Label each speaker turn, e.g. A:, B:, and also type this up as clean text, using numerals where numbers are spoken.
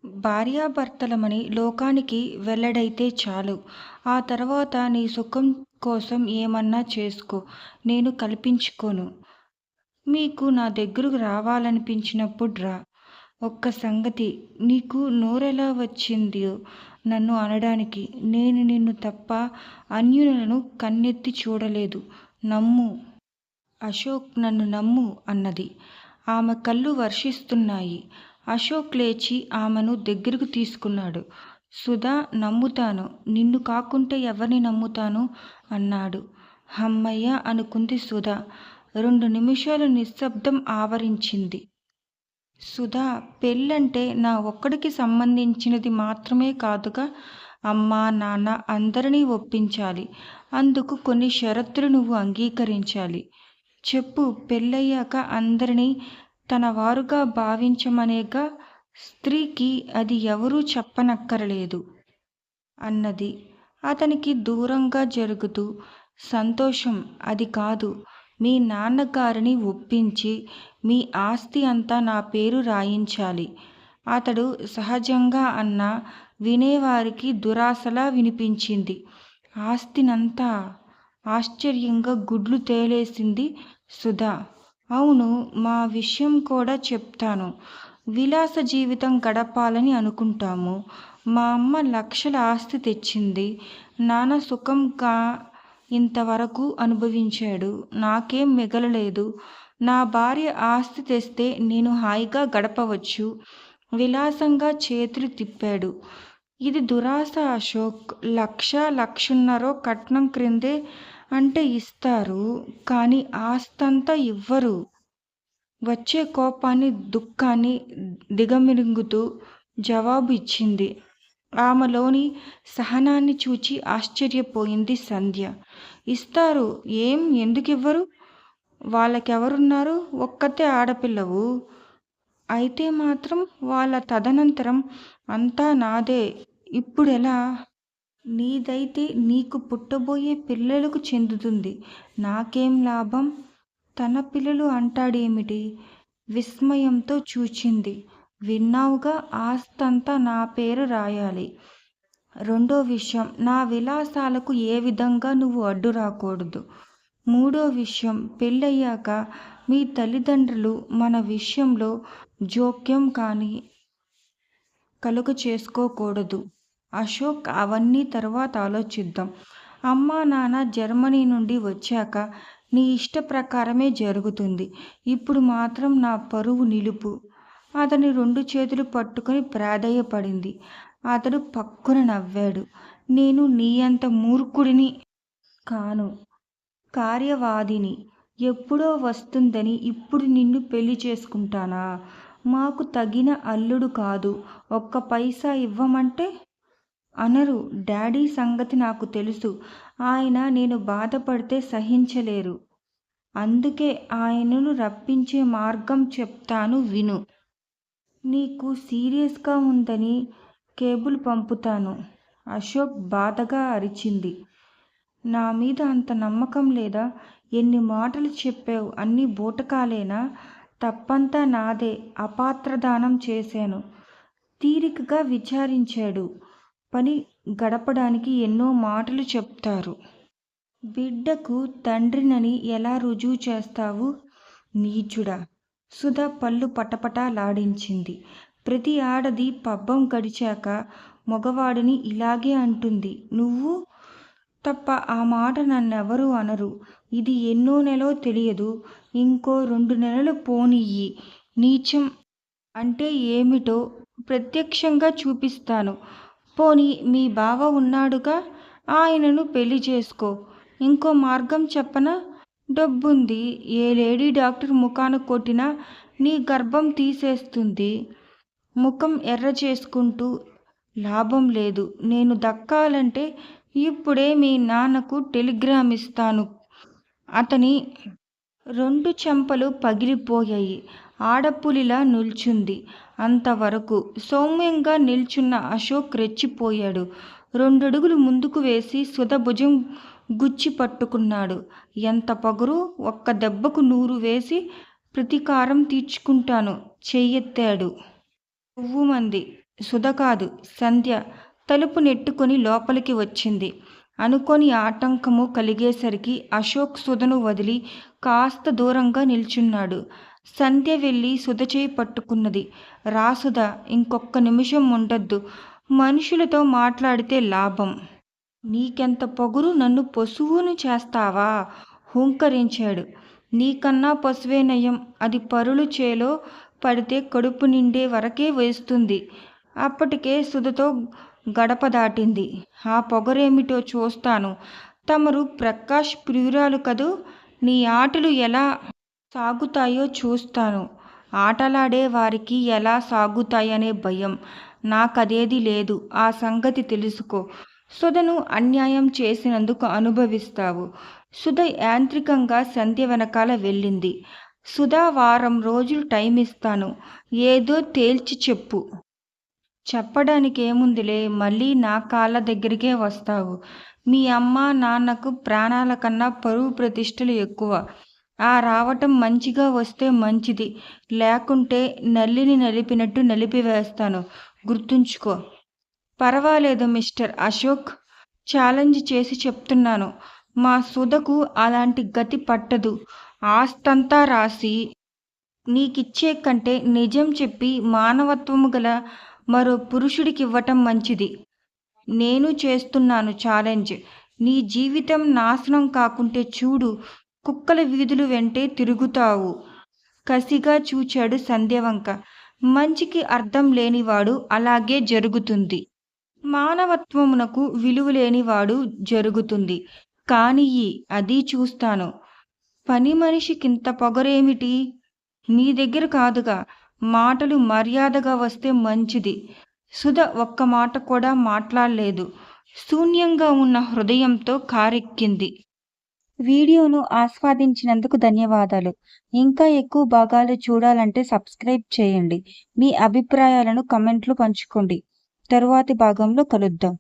A: భార్యాభర్తలమని లోకానికి వెల్లడైతే చాలు. ఆ తర్వాత నీ సుఖం కోసం ఏమన్నా చేసుకో. నేను కల్పించుకోను. మీకు నా దగ్గరకు రావాలనిపించినప్పుడు రా. ఒక్క సంగతి, నీకు నోరెలా వచ్చిందో నన్ను అనడానికి. నేను నిన్ను తప్ప అన్యులను కన్నెత్తి చూడలేదు. నమ్ము. అశోక్, నన్ను నమ్ము అన్నది. ఆమె కళ్ళు వర్షిస్తున్నాయి. అశోక్ లేచి ఆమెను దగ్గరకు తీసుకున్నాడు. సుధా, నమ్ముతాను. నిన్ను కాకుంటే ఎవరిని నమ్ముతాను అన్నాడు. హమ్మయ్య అనుకుంది సుధ. 2 నిమిషాలు నిశ్శబ్దం ఆవరించింది. సుధా, పెళ్ళంటే నా ఒక్కడికి సంబంధించినది మాత్రమే కాదుగా. అమ్మా, నాన్న అందరినీ ఒప్పించాలి. అందుకు కొన్ని షరతులు నువ్వు అంగీకరించాలి. చెప్పు. పెళ్ళయ్యాక అందరినీ తన వారుగా భావించమనేగా. స్త్రీకి అది ఎవరూ చెప్పనక్కరలేదు అన్నది అతనికి దూరంగా జరుగుతూ. సంతోషం. అది కాదు. మీ నాన్నగారిని ఒప్పించి మీ ఆస్తి అంతా నా పేరు రాయించాలి. అతడు సహజంగా అన్నా వినేవారికి దురాశలా వినిపించింది. ఆస్తినంతా? ఆశ్చర్యంగా గుడ్లు తేలేసింది సుధ. అవును, మా విషయం కూడా చెప్తాను. విలాస జీవితం గడపాలని అనుకుంటాము. మా అమ్మ లక్షల ఆస్తి తెచ్చింది. నాన్న సుఖంగా ఇంతవరకు అనుభవించాడు. నాకేం మిగలలేదు. నా భార్య ఆస్తి తెస్తే నేను హాయిగా గడపవచ్చు. విలాసంగా చేతులు తిప్పాడు. ఇది దురాశ అశోక్. 1,00,000, 1,50,000 కట్నం క్రిందే అంటే ఇస్తారు, కానీ ఆస్తంతా ఇవ్వరు. వచ్చే కోపాన్ని, దుఃఖాన్ని దిగమింగుతూ జవాబు ఇచ్చింది. ఆమెలోని సహనాన్ని చూచి ఆశ్చర్యపోయింది సంధ్య. ఇస్తారు. ఏం, ఎందుకివ్వరు? వాళ్ళకెవరున్నారు? ఒక్కతే ఆడపిల్లవు. అయితే మాత్రం వాళ్ళ తదనంతరం అంతా నాదే. ఇప్పుడెలా? నీదైతే నీకు పుట్టబోయే పిల్లలకు చెందుతుంది. నాకేం లాభం? తన పిల్లలు అంటాడేమిటి? విస్మయంతో చూచింది. విన్నావుగా, ఆస్తంతా నా పేరు రాయాలి. రెండో విషయం, నా విలాసాలకు ఏ విధంగా నువ్వు అడ్డు రాకూడదు. మూడో విషయం, పెళ్ళయ్యాక మీ తల్లిదండ్రులు మన విషయంలో జోక్యం కానీ కలుగ చేసుకోకూడదు. అశోక్, అవన్నీ తర్వాత ఆలోచిద్దాం. అమ్మా నాన్న జర్మనీ నుండి వచ్చాక నీ ఇష్ట ప్రకారమే జరుగుతుంది. ఇప్పుడు మాత్రం నా పరువు నిలుపు. అతని 2 చేతులు పట్టుకుని ప్రాధేయపడింది. అతడు పక్కున నవ్వాడు. నేను నీ అంత మూర్ఖుడిని కాను. కార్యవాదిని. ఎప్పుడో వస్తుందని ఇప్పుడు నిన్ను పెళ్లి చేసుకుంటానా? మాకు తగిన అల్లుడు కాదు. ఒక్క పైసా ఇవ్వమంటే అనరు. డాడీ సంగతి నాకు తెలుసు. ఆయన నేను బాధపడితే సహించలేరు. అందుకే ఆయనను రప్పించే మార్గం చెప్తాను విను. నీకు సీరియస్గా ఉందని కేబుల్ పంపుతాను. అశోక్ బాధగా అరిచింది. నా మీద అంత నమ్మకం లేదా? ఎన్ని మాటలు చెప్పావు? అన్నీ బూటకాలేనా? తప్పంతా నాదే. అపాత్రదానం చేశాను. తీరికగా విచారించాడు. పని గడపడానికి ఎన్నో మాటలు చెప్తారు. బిడ్డకు తండ్రినని ఎలా రుజువు చేస్తావు? నీచుడా! సుధ పళ్ళు పటపటాలాడించింది. ప్రతి ఆడది పబ్బం గడిచాక మగవాడిని ఇలాగే అంటుంది. నువ్వు తప్ప ఆ మాట నన్నెవరూ అనరు. ఇది ఎన్నో నెలో తెలియదు. ఇంకో 2 నెలలు పోనియ్యి. నీచం అంటే ఏమిటో ప్రత్యక్షంగా చూపిస్తాను. పోనీ మీ బావ ఉన్నాడుగా, ఆయనను పెళ్లి చేసుకో. ఇంకో మార్గం చెప్పనా? డబ్బుంది. ఏ లేడీ డాక్టర్ ముఖాన కొట్టినా నీ గర్భం తీసేస్తుంది. ముఖం ఎర్ర చేసుకుంటూ లాభం లేదు. నేను దక్కాలంటే ఇప్పుడే మీ నాన్నకు టెలిగ్రామ్ ఇస్తాను. అతని 2 చెంపలు పగిలిపోయాయి. ఆడపులిలా నిల్చుంది. అంతవరకు సౌమ్యంగా నిల్చున్న అశోక్ రెచ్చిపోయాడు. 2 అడుగులు ముందుకు వేసి సుధ భుజం గుచ్చి పట్టుకున్నాడు. ఎంత పొగరు! ఒక్క దెబ్బకు 100 వేసి ప్రతీకారం తీర్చుకుంటాను. చెయ్యెత్తాడు. ఉవ్వుమంది. సుధ కాదు, సంధ్య తలుపు నెట్టుకొని లోపలికి వచ్చింది. అనుకోని ఆటంకము కలిగేసరికి అశోక్ సుధను వదిలి కాస్త దూరంగా నిల్చున్నాడు. సంధ్య వెళ్ళి సుధ చేయి పట్టుకున్నది. రా సుధ, ఇంకొక్క నిమిషం ఉండొద్దు. మనుషులతో మాట్లాడితే లాభం. నీకెంత పొగరు, నన్ను పశువును చేస్తావా? హూంకరించాడు. నీకన్నా పశువే నయం. అది పరులు చేలో పడితే కడుపు నిండే వరకే వేస్తుంది. అప్పటికే సుధతో గడప దాటింది. ఆ పొగరేమిటో చూస్తాను. తమరు ప్రకాష్ ప్రియురాలు కదూ. నీ ఆటలు ఎలా సాగుతాయో చూస్తాను. ఆటలాడే వారికి ఎలా సాగుతాయనే భయం. నాకదేదీ లేదు. ఆ సంగతి తెలుసుకో. సుధను అన్యాయం చేసినందుకు అనుభవిస్తావు. సుధ యాంత్రికంగా సంధ్య వెనకాల వెళ్ళింది. సుధా, వారం రోజులు టైం ఇస్తాను. ఏదో తేల్చి చెప్పు. చెప్పడానికేముందిలే, మళ్ళీ నా కాళ్ళ దగ్గరికే వస్తావు. మీ అమ్మ నాన్నకు ప్రాణాల కన్నా పరువు ప్రతిష్టలు ఎక్కువ. ఆ రావటం మంచిగా వస్తే మంచిది, లేకుంటే నల్లిని నలిపినట్టు నలిపివేస్తాను. గుర్తుంచుకో. పర్వాలేదు మిస్టర్ అశోక్, ఛాలెంజ్ చేసి చెప్తున్నాను. మా సుధకు అలాంటి గతి పట్టదు. ఆస్తంతా రాసి నీకిచ్చే కంటే నిజం చెప్పి మానవత్వము గల మరో పురుషుడికివ్వటం మంచిది. నేను చేస్తున్నాను ఛాలెంజ్. నీ జీవితం నాశనం కాకుంటే చూడు, కుక్కల వీధులు వెంటే తిరుగుతావు. కసిగా చూచాడు సంధ్యవంక. మంచికి అర్థం లేనివాడు అలాగే జరుగుతుంది. మానవత్వమునకు విలువ లేనివాడు జరుగుతుంది. కానియ్యి, అది చూస్తాను. పని మనిషికింత పొగరేమిటి? నీ దగ్గర కాదుగా. మాటలు మర్యాదగా వస్తే మంచిది. సుధ ఒక్క మాట కూడా మాట్లాడలేదు. శూన్యంగా ఉన్న హృదయంతో కారెక్కింది. వీడియోను ఆస్వాదించినందుకు ధన్యవాదాలు. ఇంకా ఎక్కువ భాగాలు చూడాలంటే సబ్స్క్రైబ్ చేయండి. మీ అభిప్రాయాలను కమెంట్లో పంచుకోండి. తరువాతి భాగంలో కలుద్దాం.